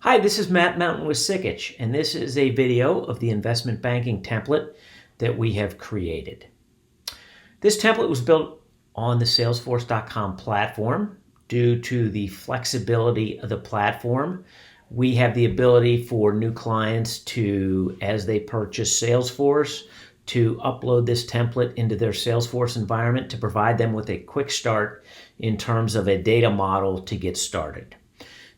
Hi, this is Matt Mountain with Sikich, and this is a video of the investment banking template that we have created. This template was built on the Salesforce.com platform. Due to the flexibility of the platform, we have the ability for new clients to, as they purchase Salesforce, to upload this template into their Salesforce environment to provide them with a quick start in terms of a data model to get started.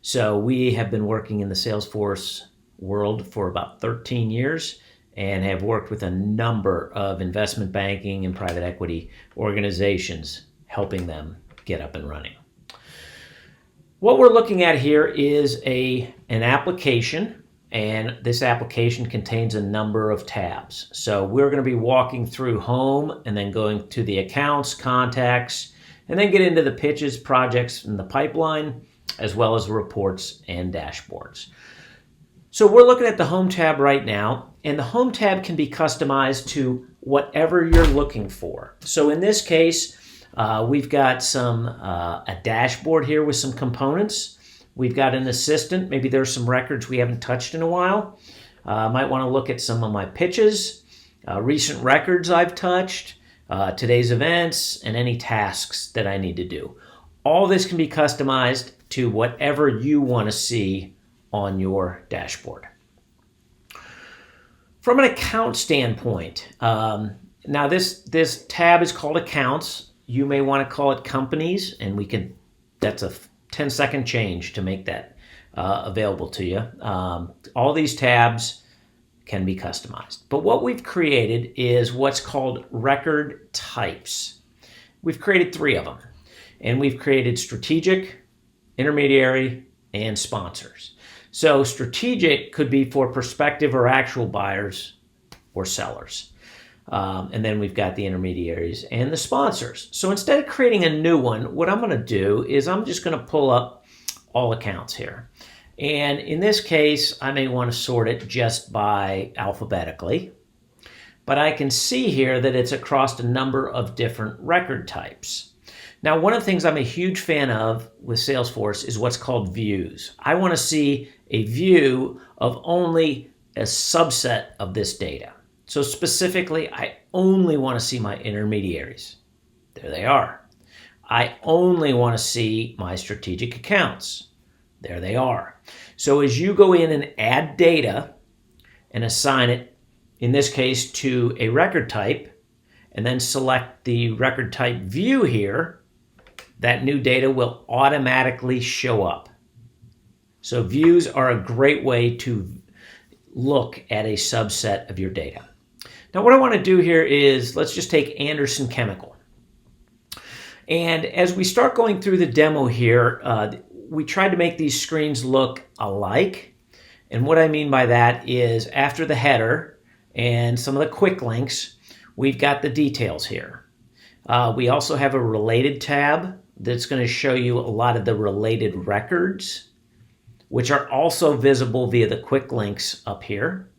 So we have been working in the Salesforce world for about 13 years and have worked with a number of investment banking and private equity organizations, helping them get up and running. What we're looking at here is an application, and this application contains a number of tabs. So we're going to be walking through home and then going to the accounts, contacts, and then get into the pitches, projects, and the pipeline, as well as reports and dashboards. So we're looking at the Home tab right now, and the Home tab can be customized to whatever you're looking for. So in this case, we've got a dashboard here with some components. We've got an assistant. Maybe there's some records we haven't touched in a while. Might want to look at some of my pitches, recent records I've touched, today's events, and any tasks that I need to do. All this can be customized to whatever you want to see on your dashboard. From an account standpoint, now this tab is called Accounts. You may want to call it Companies, and that's a 10-second change to make that available to you. All these tabs can be customized. But what we've created is what's called record types. We've created 3 of them. And we've created strategic, intermediary, and sponsors. So strategic could be for prospective or actual buyers or sellers. And then we've got the intermediaries and the sponsors. So instead of creating a new one, what I'm going to do is I'm just going to pull up all accounts here. And in this case, I may want to sort it just by alphabetically. But I can see here that it's across a number of different record types. Now, one of the things I'm a huge fan of with Salesforce is what's called views. I want to see a view of only a subset of this data. So specifically, I only want to see my intermediaries. There they are. I only want to see my strategic accounts. There they are. So as you go in and add data and assign it, in this case, to a record type, and then select the record type view here, that new data will automatically show up. So views are a great way to look at a subset of your data. Now what I want to do here is, let's just take Anderson Chemical. And as we start going through the demo here, we tried to make these screens look alike. And what I mean by that is after the header and some of the quick links, we've got the details here. We also have a related tab that's going to show you a lot of the related records, which are also visible via the quick links up here.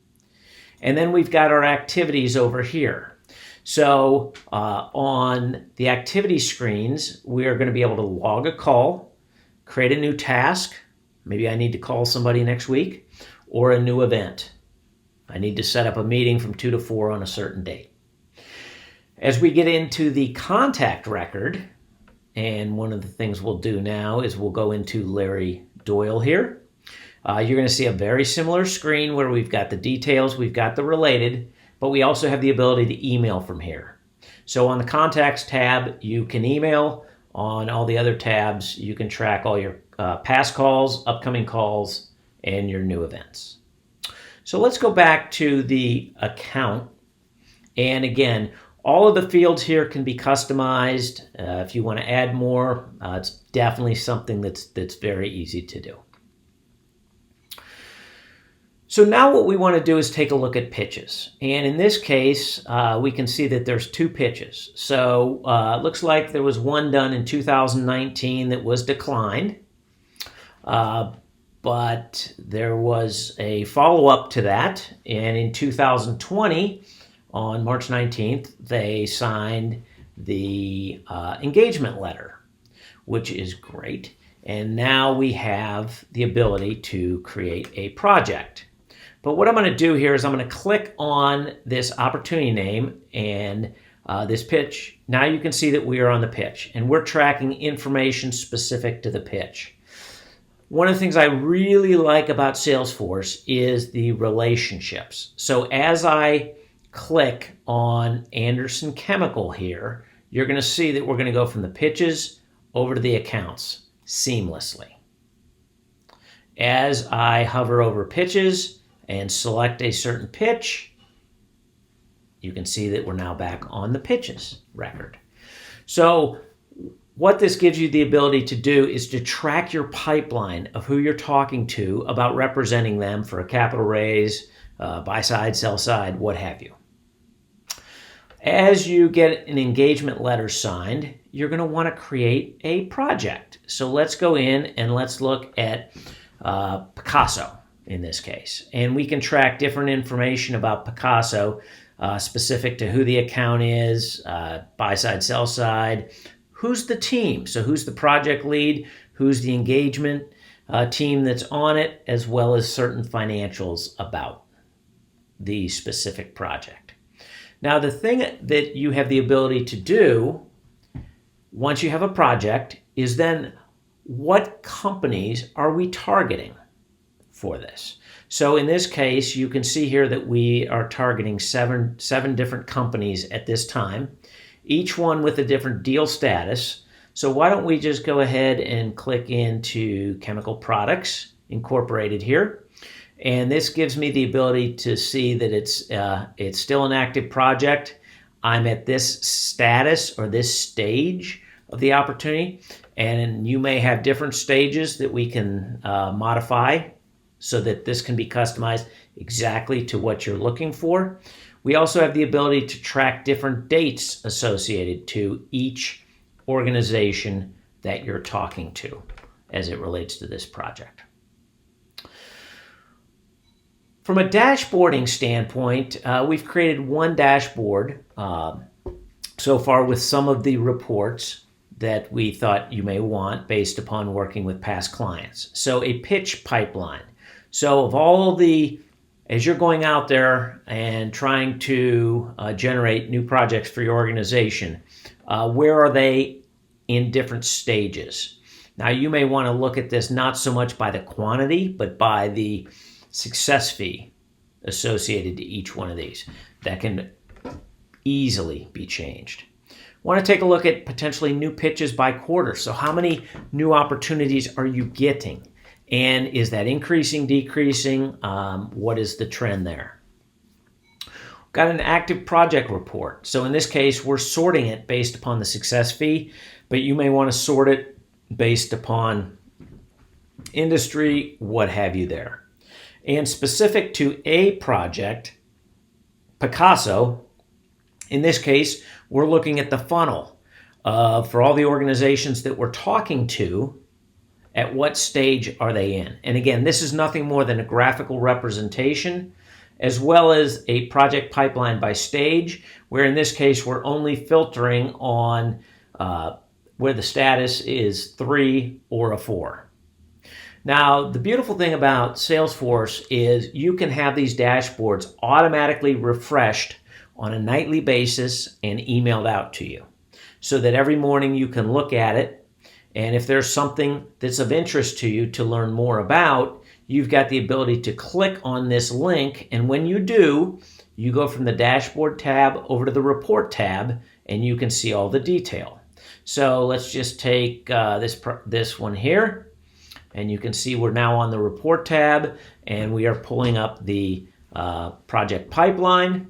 And then we've got our activities over here. So on the activity screens, we are going to be able to log a call, create a new task. Maybe I need to call somebody next week, or a new event. I need to set up a meeting from 2 to 4 on a certain date. As we get into the contact record, and one of the things we'll do now is we'll go into Larry Doyle here. You're going to see a very similar screen where we've got the details, we've got the related, but we also have the ability to email from here. So on the Contacts tab, you can email. On all the other tabs, you can track all your past calls, upcoming calls, and your new events. So let's go back to the account. And again, all of the fields here can be customized. If you want to add more, it's definitely something that's very easy to do. So now what we want to do is take a look at pitches. And in this case, we can see that there's 2 pitches. So it looks like there was one done in 2019 that was declined. But there was a follow-up to that. And in 2020, on March 19th, they signed the engagement letter, which is great. And now we have the ability to create a project. But what I'm going to do here is I'm going to click on this opportunity name and this pitch. Now you can see that we are on the pitch and we're tracking information specific to the pitch. One of the things I really like about Salesforce is the relationships. So as I click on Anderson Chemical here, you're going to see that we're going to go from the pitches over to the accounts seamlessly. As I hover over pitches and select a certain pitch, you can see that we're now back on the pitches record. So what this gives you the ability to do is to track your pipeline of who you're talking to about representing them for a capital raise, buy side, sell side, what have you. As you get an engagement letter signed, you're going to want to create a project. So let's go in and let's look at Picasso in this case. And we can track different information about Picasso specific to who the account is, buy side, sell side, who's the team. So who's the project lead, who's the engagement team that's on it, as well as certain financials about the specific project. Now, the thing that you have the ability to do once you have a project is then what companies are we targeting for this? So in this case, you can see here that we are targeting seven different companies at this time, each one with a different deal status. So why don't we just go ahead and click into Chemical Products Incorporated here. And this gives me the ability to see that it's still an active project. I'm at this status or this stage of the opportunity, and you may have different stages that we can modify so that this can be customized exactly to what you're looking for. We also have the ability to track different dates associated to each organization that you're talking to as it relates to this project. From a dashboarding standpoint, we've created one dashboard so far with some of the reports that we thought you may want based upon working with past clients. So a pitch pipeline. So of all as you're going out there and trying to generate new projects for your organization, where are they in different stages? Now you may want to look at this not so much by the quantity, but by the success fee associated to each one of these. That can easily be changed. Want to take a look at potentially new pitches by quarter. So how many new opportunities are you getting? And is that increasing, decreasing? What is the trend there? Got an active project report. So in this case, we're sorting it based upon the success fee, but you may want to sort it based upon industry, what have you there. And specific to a project, Picasso, in this case, we're looking at the funnel for all the organizations that we're talking to, at what stage are they in? And again, this is nothing more than a graphical representation, as well as a project pipeline by stage, where in this case, we're only filtering on where the status is 3 or a 4. Now, the beautiful thing about Salesforce is you can have these dashboards automatically refreshed on a nightly basis and emailed out to you so that every morning you can look at it. And if there's something that's of interest to you to learn more about, you've got the ability to click on this link. And when you do, you go from the dashboard tab over to the report tab and you can see all the detail. So let's just take this one here. And you can see we're now on the report tab and we are pulling up the project pipeline.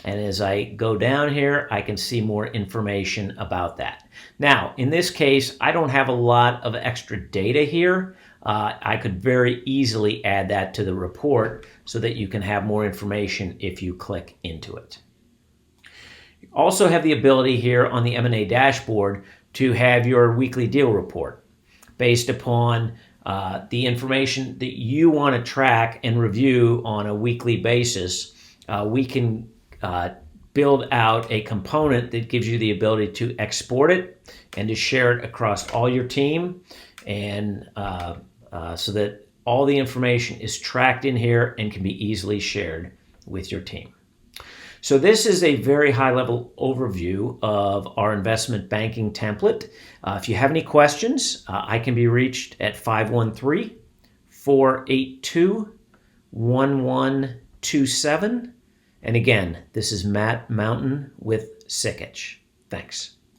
And as I go down here, I can see more information about that. Now, in this case, I don't have a lot of extra data here. I could very easily add that to the report so that you can have more information if you click into it. You also have the ability here on the M&A dashboard to have your weekly deal report based upon the information that you want to track and review on a weekly basis. We can build out a component that gives you the ability to export it and to share it across all your team. and so that all the information is tracked in here and can be easily shared with your team. So this is a very high-level overview of our investment banking template. If you have any questions, I can be reached at 513-482-1127. And again, this is Matt Mountain with Sikich. Thanks.